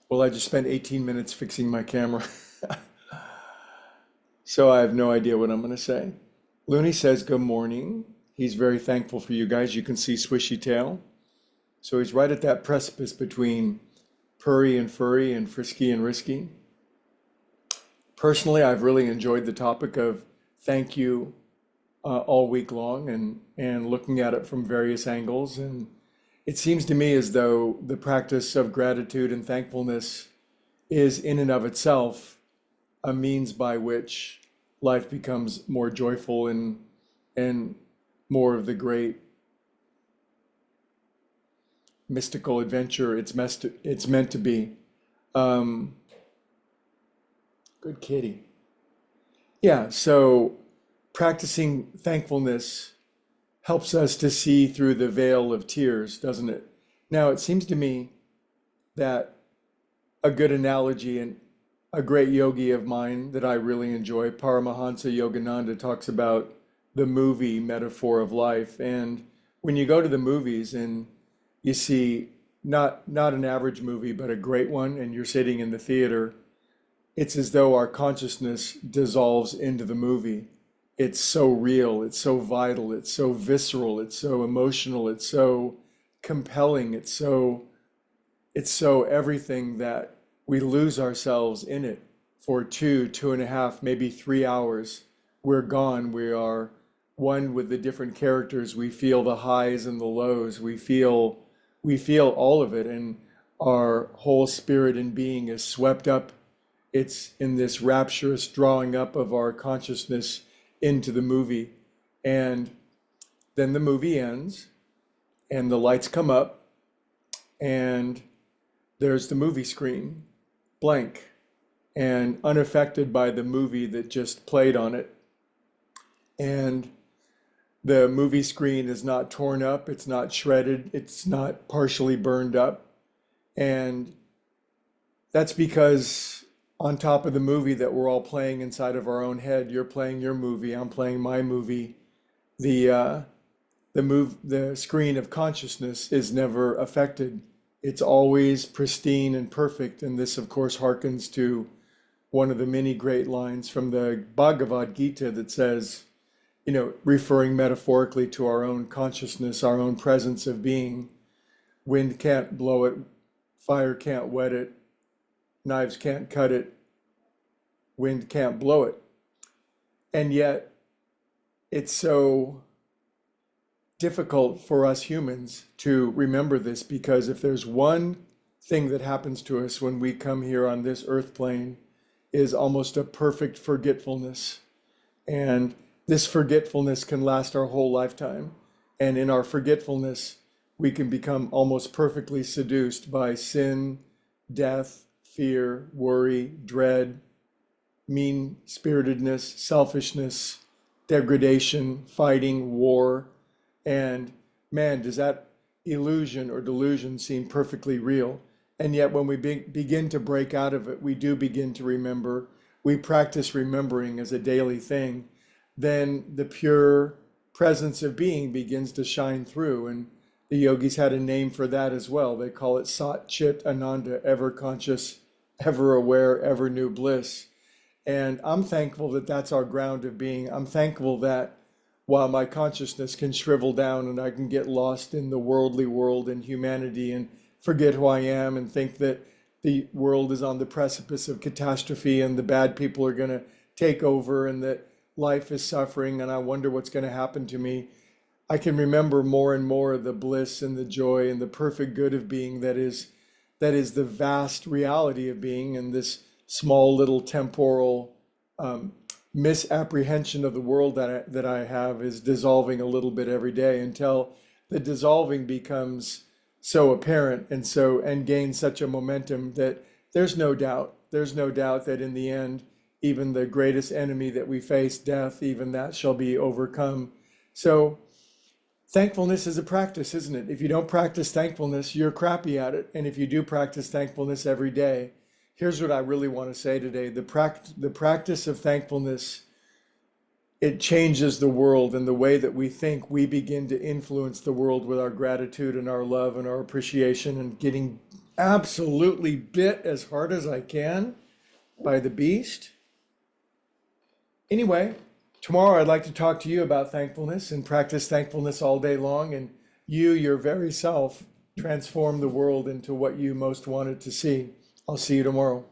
Well, I just spent 18 minutes fixing my camera, so I have no idea what I'm going to say. Looney says good morning. He's very thankful for you guys. You can see Swishy Tail. So he's right at that precipice between purry and furry and frisky and risky. Personally, I've really enjoyed the topic of thank you all week long and looking at it from various angles. And it seems to me as though the practice of gratitude and thankfulness is in and of itself a means by which life becomes more joyful and more of the great mystical adventure it's meant to be. Um, Good kitty. Yeah, so practicing thankfulness helps us to see through the veil of tears, doesn't it? Now, it seems to me that a good analogy and a great yogi of mine that I really enjoy, Paramahansa Yogananda, talks about the movie metaphor of life. And when you go to the movies and you see not an average movie, but a great one, and you're sitting in the theater, it's as though our consciousness dissolves into the movie. It's so real, it's so vital, it's so visceral, it's so emotional, it's so compelling, it's so everything that we lose ourselves in it for 2.5, maybe 3 hours. We're gone. We are one with the different characters. We feel the highs and the lows. We feel all of it, and our whole spirit and being is swept up. It's in this rapturous drawing up of our consciousness into the movie. And then the movie ends, and the lights come up, and there's the movie screen, blank, and unaffected by the movie that just played on it. And the movie screen is not torn up, it's not shredded, it's not partially burned up. And that's because on top of the movie that we're all playing inside of our own head, you're playing your movie, I'm playing my movie. The screen of consciousness is never affected. It's always pristine and perfect. And this, of course, harkens to one of the many great lines from the Bhagavad Gita that says, referring metaphorically to our own consciousness, our own presence of being, wind can't blow it, fire can't wet it, knives can't cut it, wind can't blow it. And yet, it's so difficult for us humans to remember this, because if there's one thing that happens to us when we come here on this earth plane is almost a perfect forgetfulness. And this forgetfulness can last our whole lifetime. And in our forgetfulness, we can become almost perfectly seduced by sin, death, fear, worry, dread, mean-spiritedness, selfishness, degradation, fighting, war. And man, does that illusion or delusion seem perfectly real. And yet when we begin to break out of it, we do begin to remember. We practice remembering as a daily thing. Then the pure presence of being begins to shine through. And the yogis had a name for that as well. They call it Sat Chit Ananda, ever conscious, ever aware, ever new bliss. And I'm thankful that that's our ground of being. I'm thankful that while my consciousness can shrivel down and I can get lost in the worldly world and humanity and forget who I am and think that the world is on the precipice of catastrophe and the bad people are going to take over and that life is suffering and I wonder what's going to happen to me, I can remember more and more the bliss and the joy and the perfect good of being that is the vast reality of being, and this small little temporal misapprehension of the world that I have is dissolving a little bit every day until the dissolving becomes so apparent and gains such a momentum that there's no doubt that in the end, even the greatest enemy that we face, death, even that shall be overcome. So thankfulness is a practice, isn't it? If you don't practice thankfulness, you're crappy at it. And if you do practice thankfulness every day, here's what I really want to say today. The practice of thankfulness, it changes the world, and the way that we think. We begin to influence the world with our gratitude and our love and our appreciation and getting absolutely bit as hard as I can by the beast. Anyway, tomorrow I'd like to talk to you about thankfulness and practice thankfulness all day long, and you, your very self, transform the world into what you most wanted to see. I'll see you tomorrow.